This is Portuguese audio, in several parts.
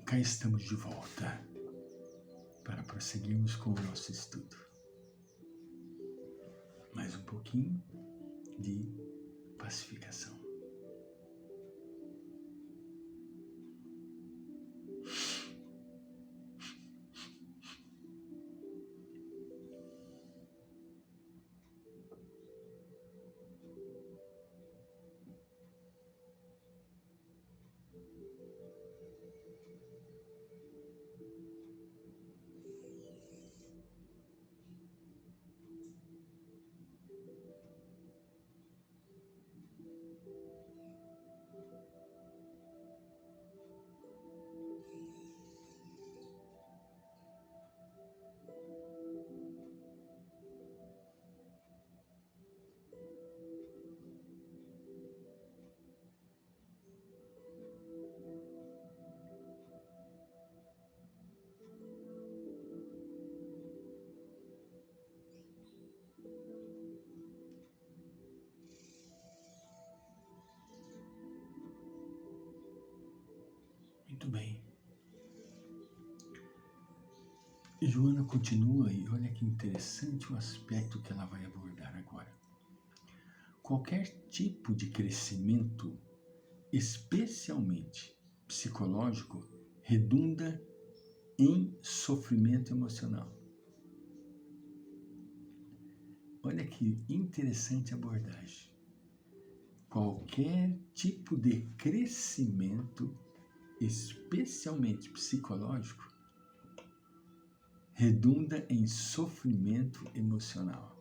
Cá estamos de volta para prosseguirmos com o nosso estudo. Mais um pouquinho de pacificação. Muito bem. Joana continua e olha que interessante o aspecto que ela vai abordar agora. Qualquer tipo de crescimento, especialmente psicológico, redunda em sofrimento emocional. Olha que interessante abordagem. Qualquer tipo de crescimento, especialmente psicológico, redunda em sofrimento emocional.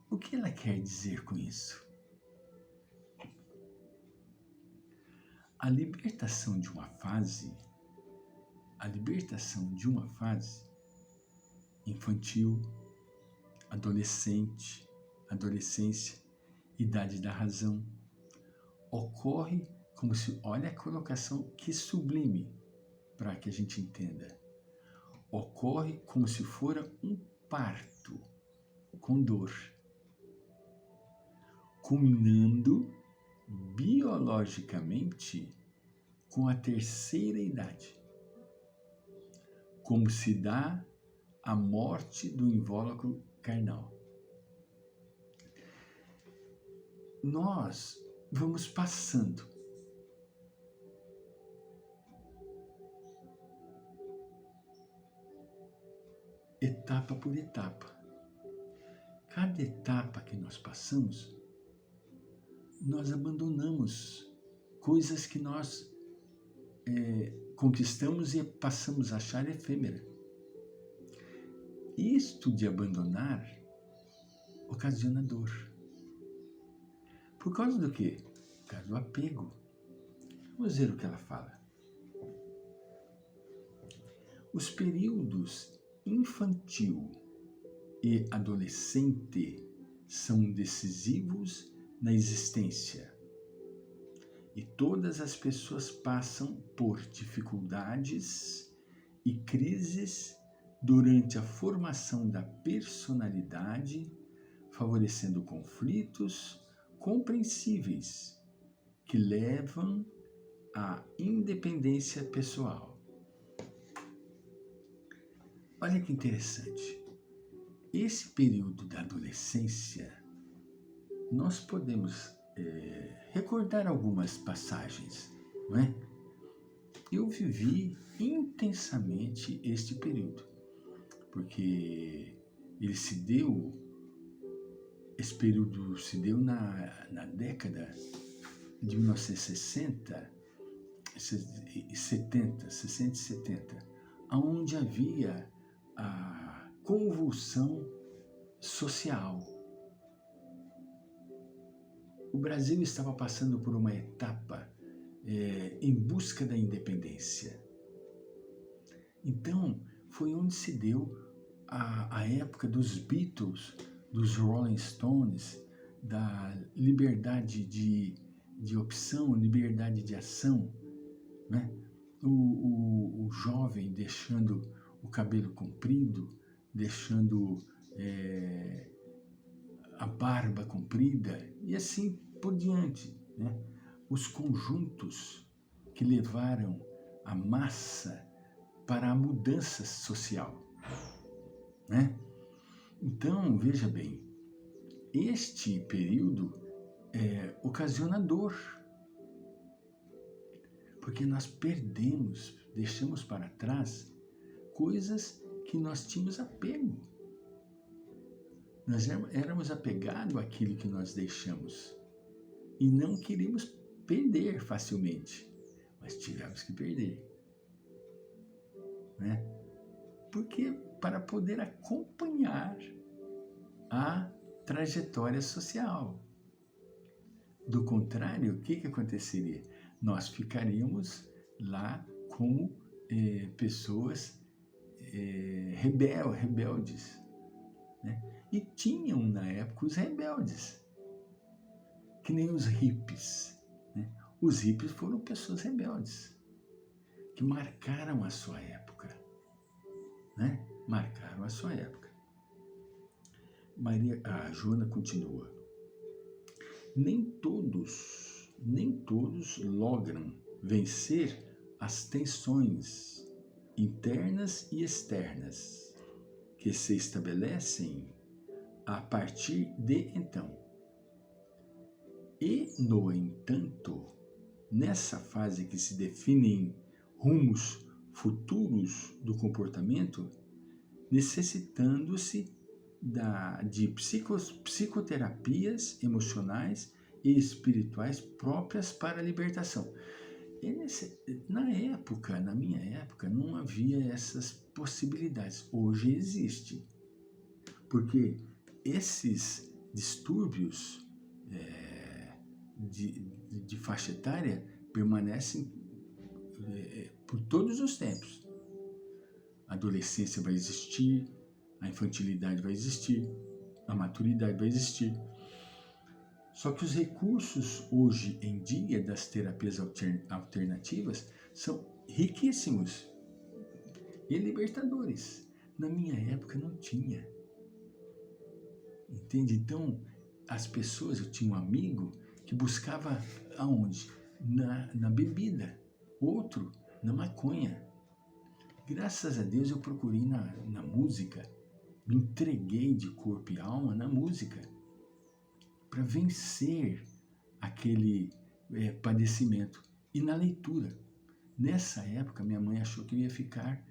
O que ela quer dizer com isso? A libertação de uma fase infantil, adolescência, idade da razão, ocorre como se, olha a colocação que sublime para que a gente entenda, ocorre como se fora um parto com dor, culminando biologicamente com a terceira idade, como se dá a morte do invólucro carnal. Nós vamos passando etapa por etapa. Cada etapa que nós passamos, nós abandonamos coisas que nós conquistamos e passamos a achar efêmera. Isto de abandonar ocasiona dor. Por causa do quê? Por causa do apego. Vamos ver o que ela fala. Os períodos infantil e adolescente são decisivos na existência. E todas as pessoas passam por dificuldades e crises durante a formação da personalidade, favorecendo conflitos compreensíveis que levam à independência pessoal. Olha que interessante. Esse período da adolescência, nós podemos recordar algumas passagens, não é? Eu vivi intensamente este período, porque esse período se deu na década de 1960 e 70, onde havia a convulsão social. O Brasil estava passando por uma etapa em busca da independência. Então, foi onde se deu a época dos Beatles, dos Rolling Stones, da liberdade de opção, liberdade de ação, né? O jovem deixando o cabelo comprido, deixando a barba comprida e assim por diante, né? Os conjuntos que levaram a massa para a mudança social, né? Então, veja bem, este período ocasiona dor, porque nós perdemos, deixamos para trás coisas que nós tínhamos apego. Nós éramos apegados àquilo que nós deixamos e não queríamos perder facilmente, mas tivemos que perder, né? Porque para poder acompanhar a trajetória social. Do contrário, o que aconteceria? Nós ficaríamos lá como pessoas rebeldes, né? E tinham na época os rebeldes, que nem os hippies, né? Os hippies foram pessoas rebeldes, que marcaram a sua época, né? Marcaram a sua época. A Joana continua. Nem todos logram vencer as tensões internas e externas que se estabelecem a partir de então. E, no entanto, nessa fase que se definem rumos futuros do comportamento, necessitando-se de psicoterapias emocionais e espirituais próprias para a libertação. Na minha época, não havia essas possibilidades. Hoje existe, porque esses distúrbios de faixa etária permanecem por todos os tempos. A adolescência vai existir, a infantilidade vai existir, a maturidade vai existir. Só que os recursos hoje em dia das terapias alternativas são riquíssimos e libertadores. Na minha época não tinha. Entende? Então, as pessoas, eu tinha um amigo que buscava aonde? Na bebida, outro na maconha. Graças a Deus eu procurei na música, me entreguei de corpo e alma na música para vencer aquele padecimento. E na leitura. Nessa época, minha mãe achou que eu ia ficar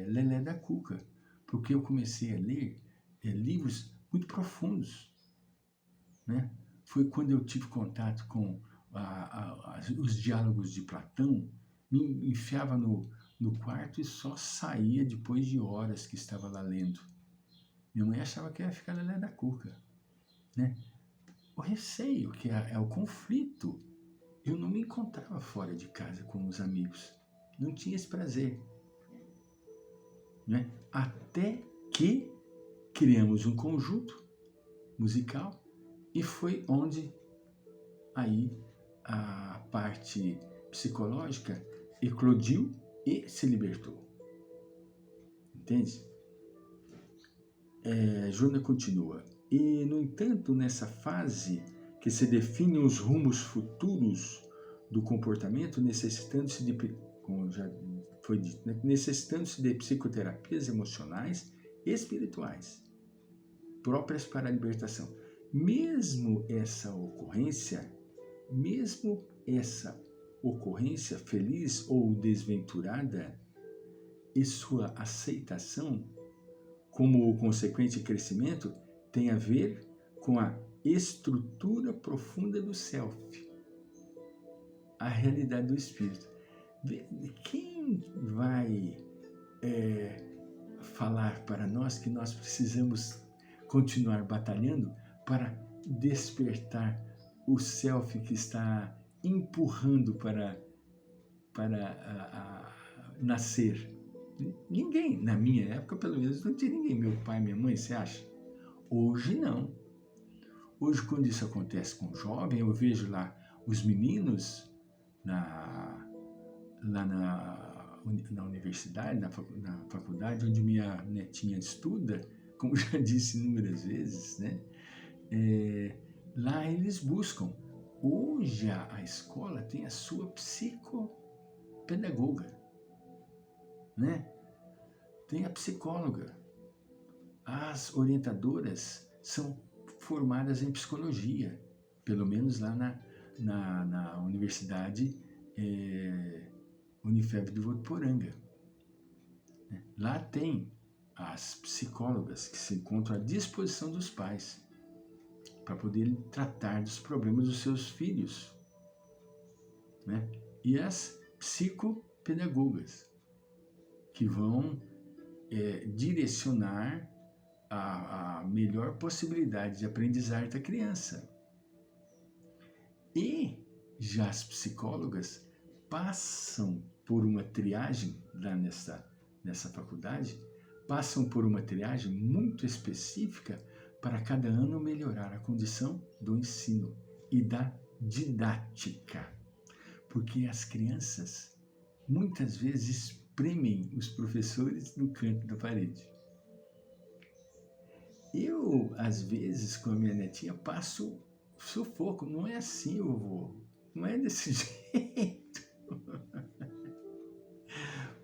lelé da cuca, porque eu comecei a ler livros muito profundos, né? Foi quando eu tive contato com os diálogos de Platão, me enfiava no quarto e só saía depois de horas que estava lá lendo. Minha mãe achava que ia ficar lelé da cuca, né? O receio, que é o conflito. Eu não me encontrava fora de casa com os amigos. Não tinha esse prazer, né? Até que criamos um conjunto musical e foi onde aí a parte psicológica eclodiu e se libertou. Entende? Júnior continua. E, no entanto, nessa fase que se definem os rumos futuros do comportamento, necessitando-se de, como já foi dito, né? Necessitando-se de psicoterapias emocionais e espirituais próprias para a libertação. Mesmo essa ocorrência feliz ou desventurada e sua aceitação como o consequente crescimento tem a ver com a estrutura profunda do self, a realidade do espírito. Quem vai falar para nós que nós precisamos continuar batalhando para despertar o self que está empurrando para nascer? Ninguém. Na minha época, pelo menos, não tinha ninguém. Meu pai, minha mãe, você acha? Hoje não. Hoje, quando isso acontece com o jovem, eu vejo lá os meninos lá na universidade, na faculdade, onde minha netinha estuda, como já disse inúmeras vezes, né? Lá eles buscam Hoje a escola tem a sua psicopedagoga, né? Tem a psicóloga. As orientadoras são formadas em psicologia, pelo menos lá na Universidade Unifeb de Votuporanga. Lá tem as psicólogas que se encontram à disposição dos pais para poder tratar dos problemas dos seus filhos, né? E as psicopedagogas que vão direcionar a melhor possibilidade de aprendizagem da criança. E já as psicólogas passam por uma triagem lá nessa faculdade, passam por uma triagem muito específica para cada ano melhorar a condição do ensino e da didática. Porque as crianças muitas vezes espremem os professores no canto da parede. Eu, às vezes, com a minha netinha, passo sufoco. Não é assim, vovô. Não é desse jeito.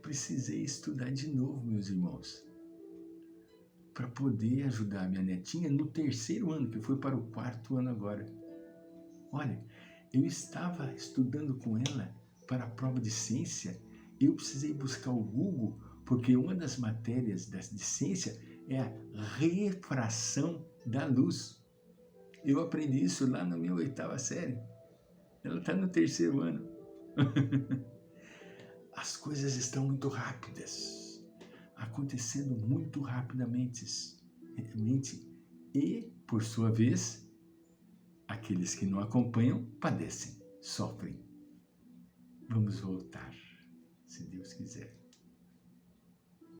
Precisei estudar de novo, meus irmãos, para poder ajudar a minha netinha no 3º ano, que foi para o 4º ano agora. Olha, eu estava estudando com ela para a prova de ciência. Eu precisei buscar o Google, porque uma das matérias de ciência é a refração da luz. Eu aprendi isso lá na minha 8ª série. Ela está no 3º ano. As coisas estão muito rápidas, acontecendo muito rapidamente. E, por sua vez, aqueles que não acompanham padecem, sofrem. Vamos voltar, se Deus quiser.